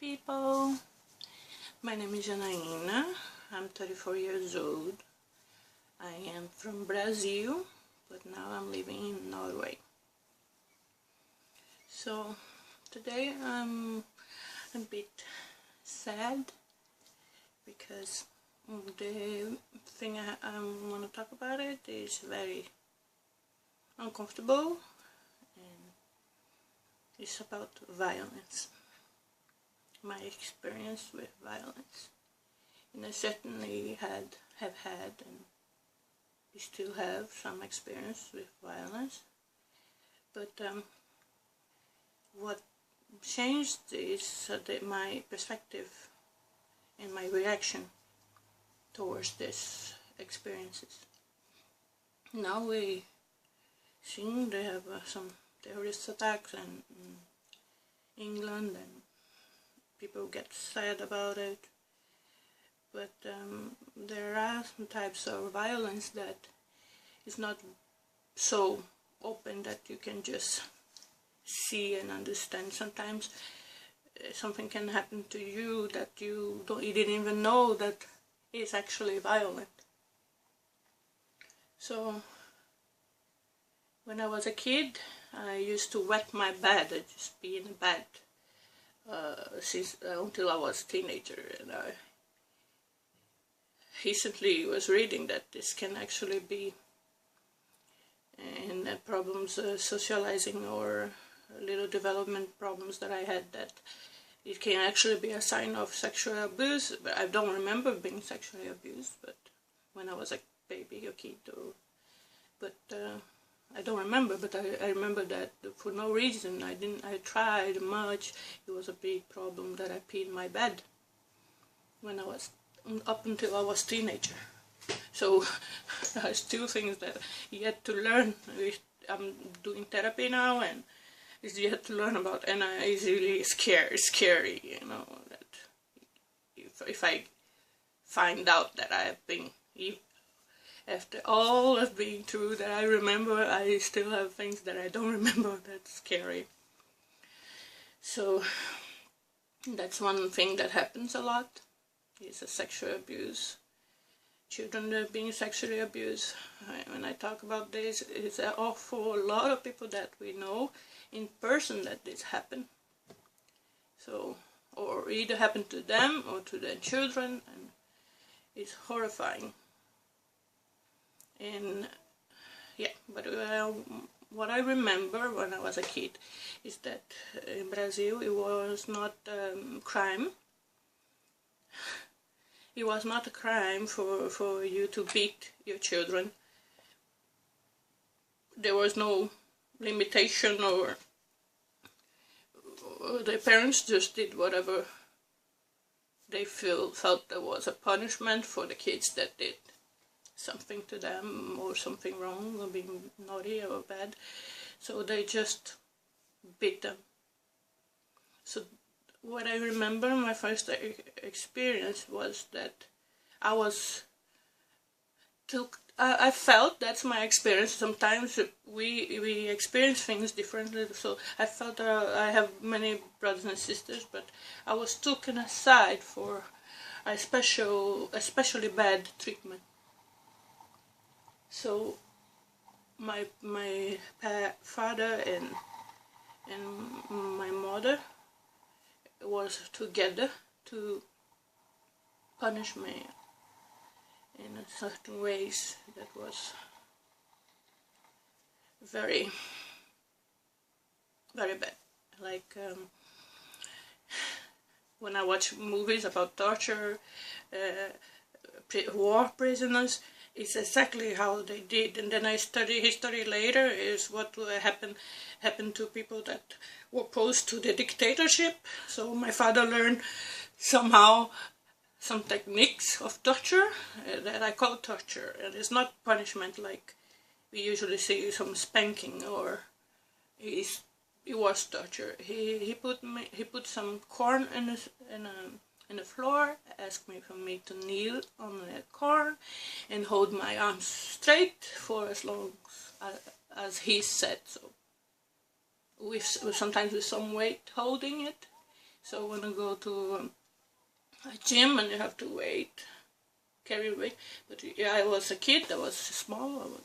people, my name is Janaína. I'm 34 years old. I am from Brazil, but now I'm living in Norway. So today I'm a bit sad because the thing I want to talk about it is very uncomfortable, and it's about violence. My experience with violence, and I certainly have had and still have some experience with violence, but what changed is my perspective and my reaction towards these experiences. Now we see they have some terrorist attacks in England, and people get sad about it, but there are some types of violence that is not so open that you can just see and understand. Sometimes something can happen to you that you didn't even know that is actually violent. So when I was a kid, I used to wet my bed. I'd just be in a bed until I was a teenager, and I recently was reading that this can actually be in problems socializing or little development problems that I had, that it can actually be a sign of sexual abuse. But I don't remember being sexually abused, but when I was a baby or kid, I don't remember, but I remember that for no reason. I tried much. It was a big problem that I peed in my bed when I was, up until I was a teenager. So I still things that yet to learn. I'm doing therapy now, and it's yet to learn about, and it's really scary, you know, that if I find out that I have been, after all of being through that, I remember I still have things that I don't remember. That's scary. So that's one thing that happens a lot, is a sexual abuse. Children are being sexually abused. When I talk about this, it's for a lot of people that we know in person that this happened. So, or either happened to them or to their children, and it's horrifying. And yeah, but what I remember when I was a kid is that in Brazil it was not crime. It was not a crime for you to beat your children. There was no limitation, or the parents just did whatever they felt there was a punishment for the kids that did something to them, or something wrong, or being naughty or bad. So they just beat them. So what I remember, my first experience was that I felt, that's my experience. Sometimes we experience things differently. So I felt I have many brothers and sisters, but I was taken aside for a especially bad treatment. So my father and my mother was together to punish me in certain ways that was very, very bad. Like when I watch movies about torture, war prisoners, it's exactly how they did. And then I study history later, is what happened to people that were opposed to the dictatorship. So my father learned somehow some techniques of torture that I call torture. And it's not punishment like we usually see, some spanking, or it was torture. He put some corn in the floor, asked me to kneel on the corn and hold my arms straight for as long as he said. So sometimes with some weight holding it, So when I go to a gym and you have to carry weight, but yeah, I was a kid, I was small,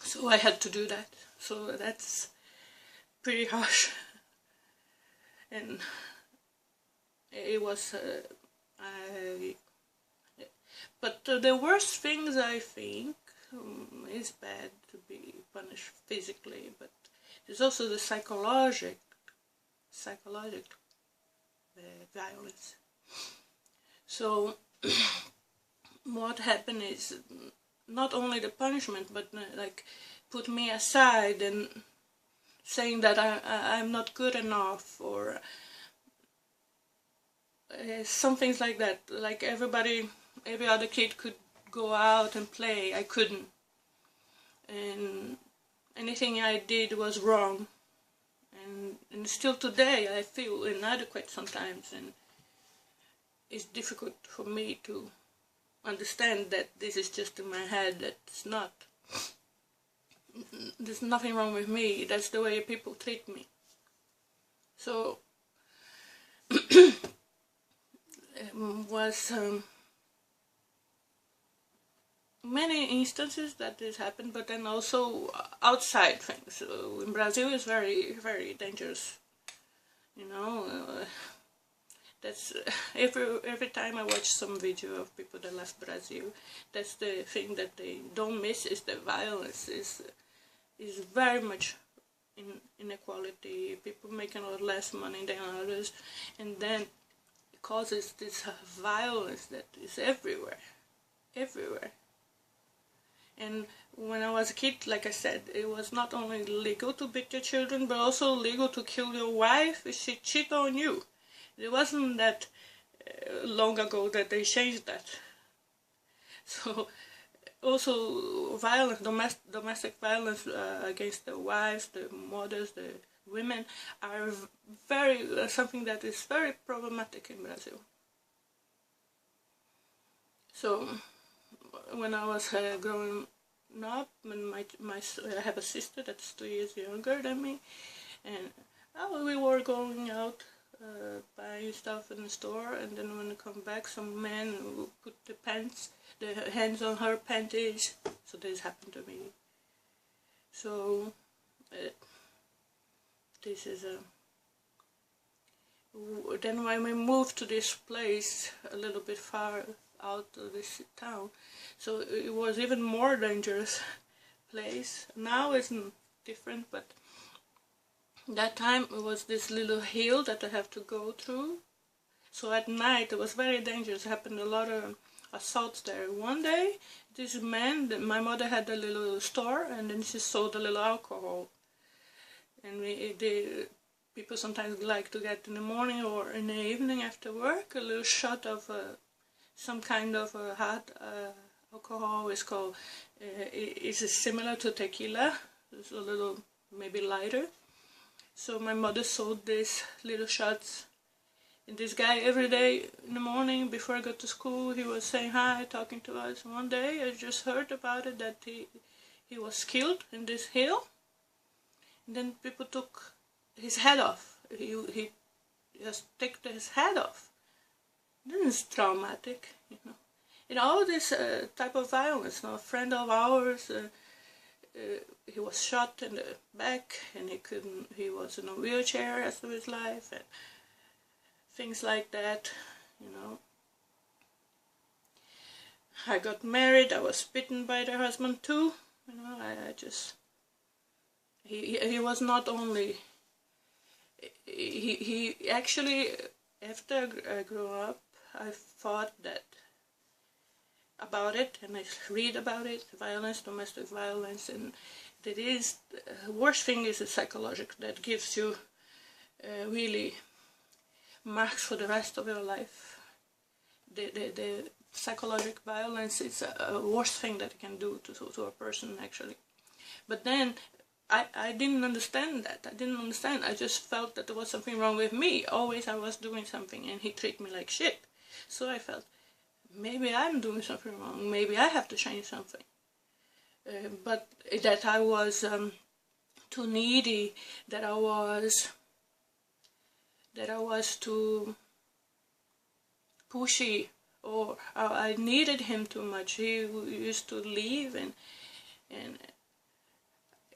so I had to do that. So that's pretty harsh, and it was. But the worst things I think is bad to be punished physically, but there's also the psychological violence. So what happened is not only the punishment, but like put me aside and saying that I'm not good enough, or some things like that. Like every other kid could go out and play, I couldn't, and anything I did was wrong, and still today I feel inadequate sometimes, and it's difficult for me to understand that this is just in my head, that it's not. There's nothing wrong with me, that's the way people treat me. So was many instances that this happened, but then also outside things. So in Brazil is very, very dangerous, you know. That's every time I watch some video of people that left Brazil, that's the thing that they don't miss, is the violence. Is very much inequality, people making a lot less money than others, and then it causes this violence that is everywhere. And when I was a kid, like I said, it was not only legal to beat your children, but also legal to kill your wife if she cheated on you. It wasn't that long ago that they changed that. So also violence, domestic violence against the wives, the mothers, the women are very something that is very problematic in Brazil. So when I was growing up, and I have a sister that's 2 years younger than me, and we were going out buying stuff in the store, and then when we come back, some man would put the hands on her panties. So this happened to me. So this is then when we moved to this place a little bit far out of this town, so it was even more dangerous place. Now it's different, but that time it was this little hill that I have to go through. So at night it was very dangerous. It happened a lot of assaults there. One day, this man, my mother had a little store, and then she sold a little alcohol. And people sometimes like to get in the morning or in the evening after work a little shot of some kind of hard alcohol. It's called, it's similar to tequila. It's a little maybe lighter. So my mother sold these little shots, and this guy every day in the morning before I go to school, he was saying hi, talking to us. One day I just heard about it, that he was killed in this hill, and then people took his head off. He just took his head off. This is traumatic, you know. And all this type of violence. Now, a friend of ours, he was shot in the back, and he was in a wheelchair the rest of his life, and things like that, you know. I got married, I was bitten by the husband too, you know. He was not only, he actually, after I grew up, I thought about it, and I read about it, violence, domestic violence, and that is, the worst thing is the psychological, that gives you really marks for the rest of your life. The psychological violence is a worst thing that you can do to a person, actually. But then I didn't understand that. I just felt that there was something wrong with me. Always I was doing something and he treated me like shit. So I felt, maybe I'm doing something wrong. Maybe I have to change something. But that I was too needy, that I was that I was too pushy, or I needed him too much. He used to leave, and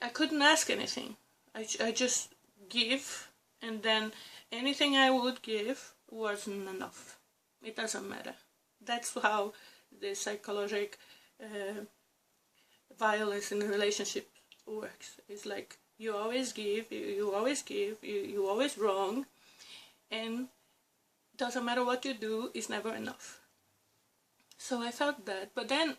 I couldn't ask anything. I just give, and then anything I would give wasn't enough. It doesn't matter. That's how the psychological violence in a relationship works. It's like you always give, you always give, you always wrong, and doesn't matter what you do, it's never enough. So I felt that, but then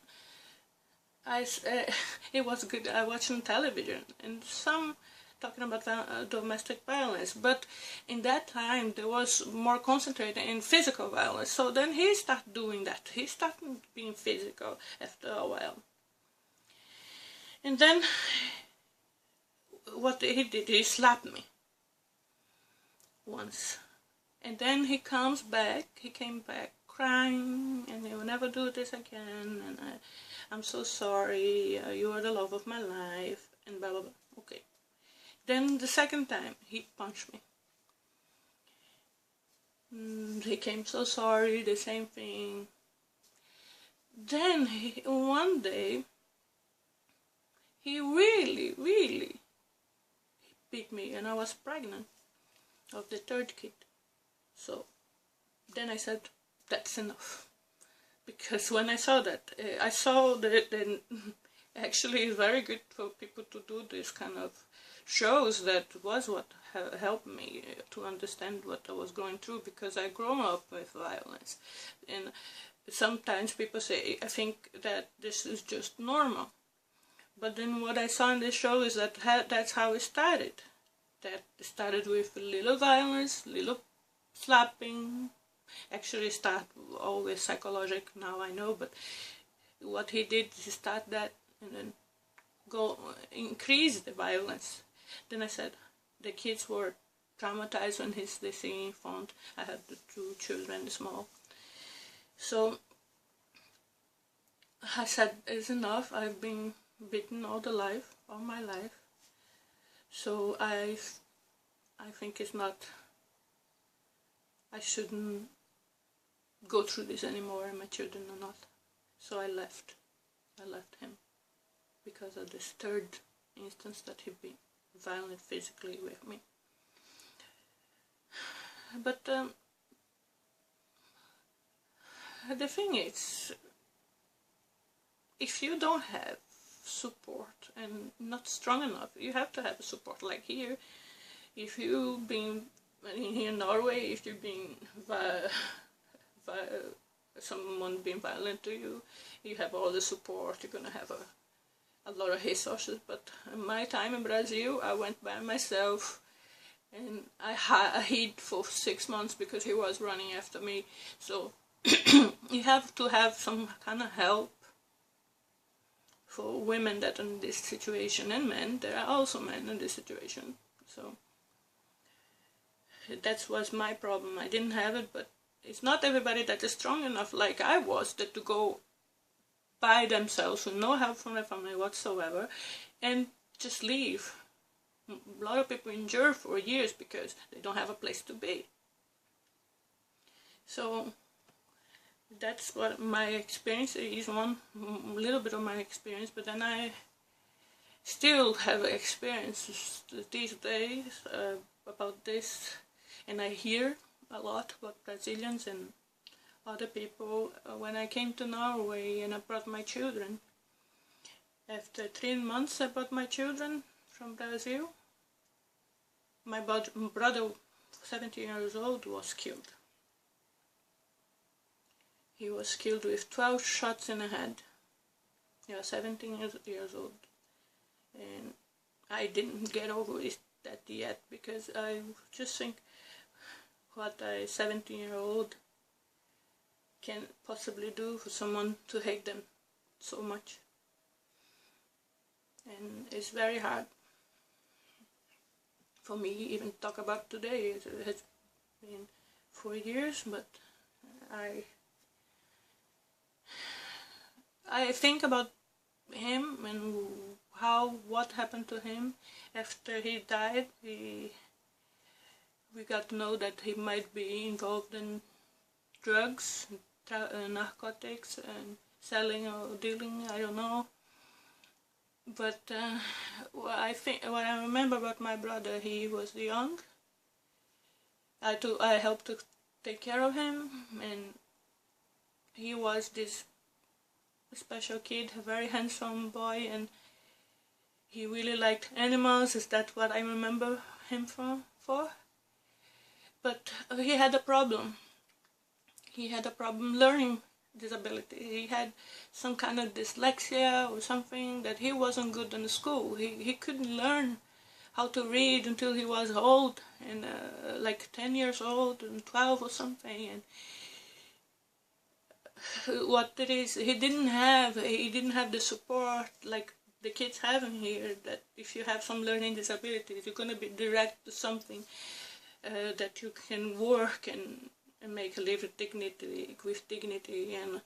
it was good. I watched on television and some talking about domestic violence, but in that time there was more concentrated in physical violence. So then he started doing that. He started being physical after a while. And then what he did, he slapped me once. And then he came back crying, and he will never do this again, and I'm so sorry, you are the love of my life, and blah blah blah. Okay. Then the second time, he punched me. He came so sorry, the same thing. Then one day, he really beat me, and I was pregnant of the third kid. So then I said, that's enough. Because when I saw that, I saw that actually it's very good for people to do this kind of shows. That was what helped me to understand what I was going through, because I grew up with violence. And sometimes people say, I think that this is just normal. But then what I saw in this show is that that's how it started. That it started with little violence, little slapping. Actually start always psychological now, I know, but what he did is start that and then increase the violence. Then I said the kids were traumatized when they see phone. I had the 2 children, small. So I said, it's enough. I've been beaten all my life. So I think it's not, I shouldn't go through this anymore, and my children are not. So I left him because of this third instance that he'd been violent physically with me. But the thing is, if you don't have support and not strong enough, you have to have support. Like here, if you've been in Norway, if you've been someone being violent to you, you have all the support, you're gonna have a lot of resources. But in my time in Brazil, I went by myself, and I hid for 6 months because he was running after me. So you have to have some kind of help for women that are in this situation, and men. There are also men in this situation. So that was my problem. I didn't have it, but it's not everybody that is strong enough, like I was, that to go by themselves with no help from their family whatsoever and just leave. A lot of people endure for years because they don't have a place to be. So that's what my experience is, one little bit of my experience, but then I still have experiences these days about this, and I hear a lot about Brazilians and other people. When I came to Norway and I brought my children, after 3 months I brought my children from Brazil. My brother, 17 years old, was killed. He was killed with 12 shots in the head. He was 17 years old. And I didn't get over that yet, because I just think what a 17-year-old can possibly do for someone to hate them so much. And it's very hard for me even to talk about today. It has been 4 years, but I think about him and what happened to him after he died. we got to know that he might be involved in drugs, narcotics, and selling or dealing, I don't know. But what I remember about my brother, he was young. I helped to take care of him, and he was this special kid, a very handsome boy, and he really liked animals. Is that what I remember him for? But he had a problem. He had a problem learning disability. He had some kind of dyslexia or something, that he wasn't good in school. He couldn't learn how to read until he was old, and like 10 years old and 12 or something. And what it is, he didn't have the support like the kids have in here, that if you have some learning disabilities, you're going to be direct to something that you can work and make a live with dignity. And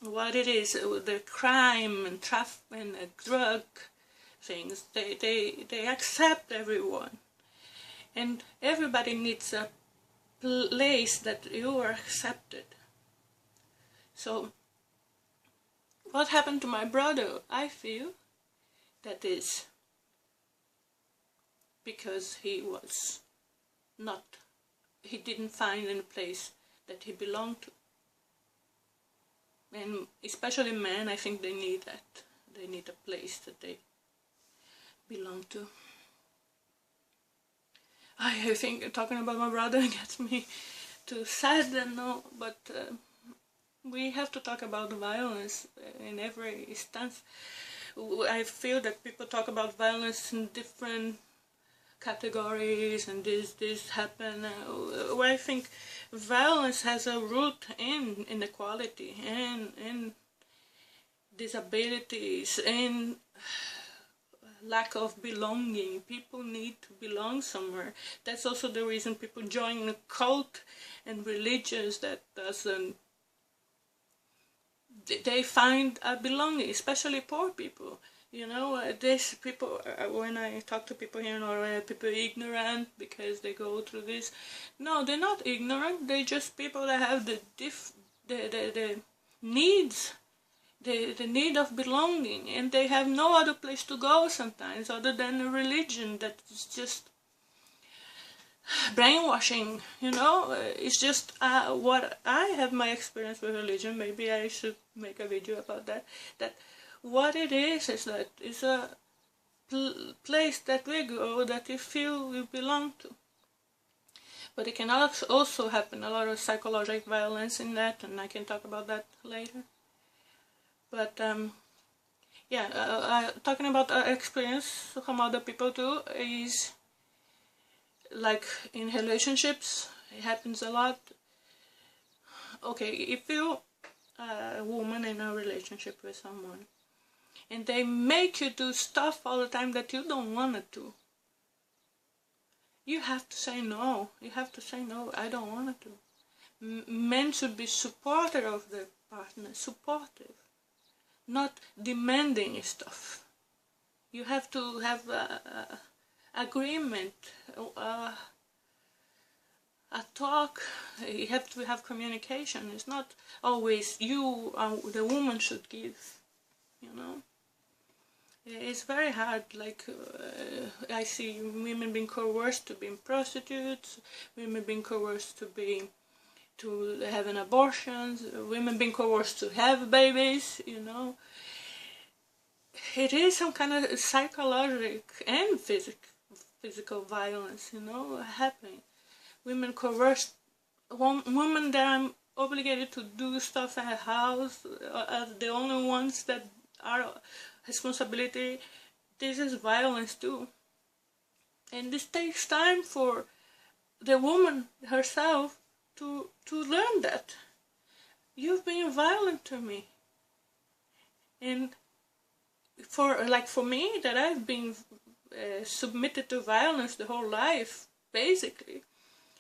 what it is, the crime and traffic and drug things, they accept everyone, and everybody needs a place that you are accepted. So what happened to my brother, I feel that is because he didn't find any place that he belonged to. And especially men, I think they need that. They need a place that they belong to. I think talking about my brother gets me too sad and no, but we have to talk about violence in every instance. I feel that people talk about violence in different categories, and this happen. I think violence has a root in inequality and in disabilities and lack of belonging. People need to belong somewhere. That's also the reason people join a cult and religions that doesn't. They find a belonging, especially poor people. You know, these people, when I talk to people here in Norway, people are ignorant because they go through this. No, they're not ignorant. They're just people that have the needs, the need of belonging, and they have no other place to go sometimes other than a religion that is just brainwashing. You know, it's just what I have my experience with religion. Maybe I should make a video about that. That what it is that it's a place that we go that you feel you belong to. But it can also happen a lot of psychological violence in that, and I can talk about that later. But yeah, talking about our experience from other people too is like in relationships, it happens a lot. Okay, if you a woman in a relationship with someone and they make you do stuff all the time that you don't want to, you have to say no. You have to say no, I don't want to. Men should be supportive of their partner, supportive, not demanding stuff. You have to have agreement, a talk. You have to have communication. It's not always you, the woman should give, you know. It's very hard. Like I see women being coerced to be prostitutes, women being coerced to having abortions, women being coerced to have babies, you know. It is some kind of psychological and physical violence, you know, happening. Women coerced, women that are obligated to do stuff in the house as the only ones that are responsibility. This is violence too. And this takes time for the woman herself to learn that. You've been violent to me. And for me, that I've been submitted to violence the whole life, basically,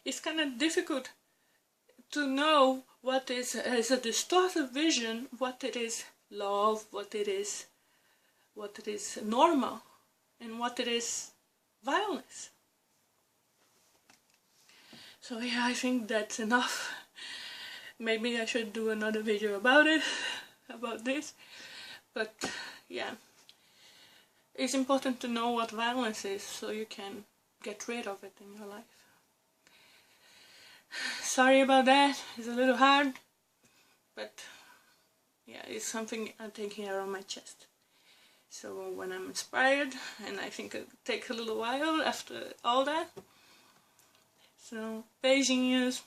it's kind of difficult to know what is a distorted vision, what it is love, what it is normal, and what it is violence. So yeah, I think that's enough. Maybe I should do another video about it, about this. But yeah, it's important to know what violence is so you can get rid of it in your life. Sorry about that, it's a little hard, but yeah, it's something I'm taking out of my chest. So when I'm inspired, and I think it takes a little while after all that. So, beijinhos.